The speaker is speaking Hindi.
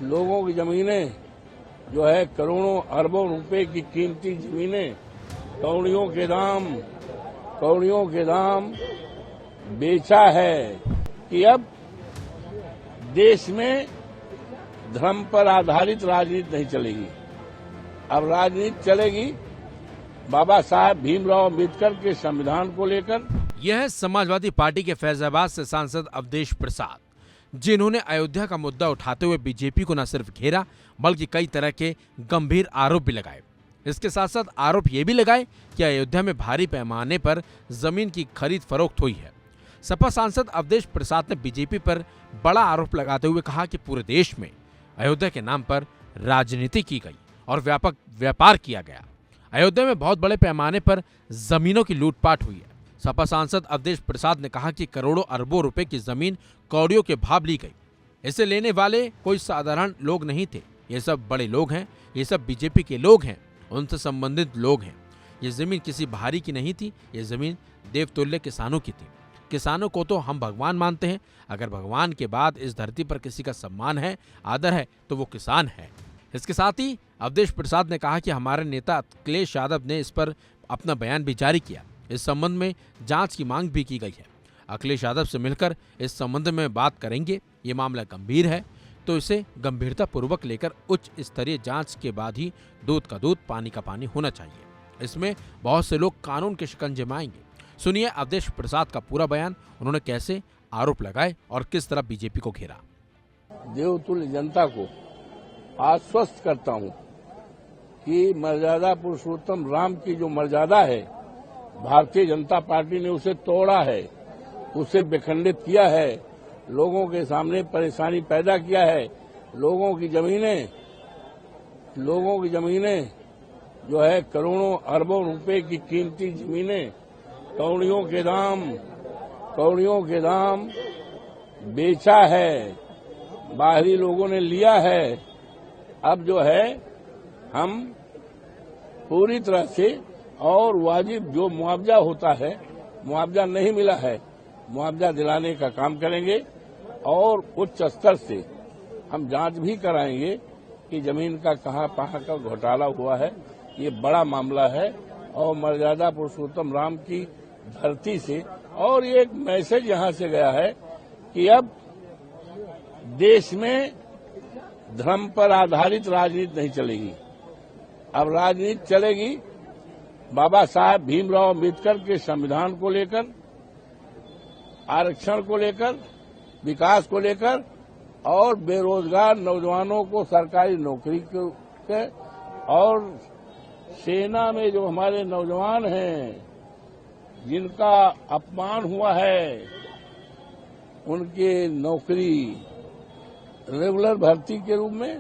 लोगों की जमीनें जो है करोड़ों अरबों रुपए की कीमती जमीनें कौड़ियों के दाम बेचा है कि अब देश में धर्म पर आधारित राजनीति नहीं चलेगी। अब राजनीति चलेगी बाबा साहब भीमराव अम्बेडकर के संविधान को लेकर। यह है समाजवादी पार्टी के फैजाबाद से सांसद अवधेश प्रसाद, जिन्होंने अयोध्या का मुद्दा उठाते हुए बीजेपी को न सिर्फ घेरा बल्कि कई तरह के गंभीर आरोप भी लगाए। इसके साथ साथ आरोप ये भी लगाए कि अयोध्या में भारी पैमाने पर जमीन की खरीद फरोख्त हुई है। सपा सांसद अवधेश प्रसाद ने बीजेपी पर बड़ा आरोप लगाते हुए कहा कि पूरे देश में अयोध्या के नाम पर राजनीति की गई और व्यापक व्यापार किया गया। अयोध्या में बहुत बड़े पैमाने पर जमीनों की लूटपाट हुई है। सपा सांसद अवधेश प्रसाद ने कहा कि करोड़ों अरबों रुपए की जमीन कौड़ियों के भाव ली गई। इसे लेने वाले कोई साधारण लोग नहीं थे, ये सब बड़े लोग हैं, ये सब बीजेपी के लोग हैं, उनसे संबंधित लोग हैं। ये जमीन किसी भारी की नहीं थी, ये जमीन देवतुल्य किसानों की थी। किसानों को तो हम भगवान मानते हैं। अगर भगवान के बाद इस धरती पर किसी का सम्मान है, आदर है, तो वो किसान है। इसके साथ ही अवधेश प्रसाद ने कहा कि हमारे नेता अखिलेश यादव ने इस पर अपना बयान भी जारी किया। इस संबंध में जांच की मांग भी की गई है। अखिलेश यादव से मिलकर इस संबंध में बात करेंगे। ये मामला गंभीर है तो इसे गंभीरता पूर्वक लेकर उच्च स्तरीय जांच के बाद ही दूध का दूध पानी का पानी होना चाहिए। इसमें बहुत से लोग कानून के शिकंजे में आएंगे। सुनिए अवधेश प्रसाद का पूरा बयान, उन्होंने कैसे आरोप लगाए और किस तरह बीजेपी को घेरा। देवतुल्य जनता को आश्वस्त करता हूं कि मर्यादा पुरुषोत्तम राम की जो मर्यादा है, भारतीय जनता पार्टी ने उसे तोड़ा है, उसे विखंडित किया है, लोगों के सामने परेशानी पैदा किया है। लोगों की जमीनें जो है करोड़ों अरबों रुपए की कीमती जमीनें कौड़ियों के दाम बेचा है, बाहरी लोगों ने लिया है। अब जो है हम पूरी तरह से और वाजिब जो मुआवजा होता है, मुआवजा नहीं मिला है, मुआवजा दिलाने का काम करेंगे और उच्च स्तर से हम जांच भी कराएंगे कि जमीन का कहां का घोटाला हुआ है। ये बड़ा मामला है और मर्यादा पुरुषोत्तम राम की धरती से। और ये एक मैसेज यहां से गया है कि अब देश में धर्म पर आधारित राजनीति नहीं चलेगी। अब राजनीति चलेगी बाबा साहब भीमराव अम्बेडकर के संविधान को लेकर, आरक्षण को लेकर, विकास को लेकर और बेरोजगार नौजवानों को सरकारी नौकरी के और सेना में जो हमारे नौजवान हैं जिनका अपमान हुआ है, उनके नौकरी रेगुलर भर्ती के रूप में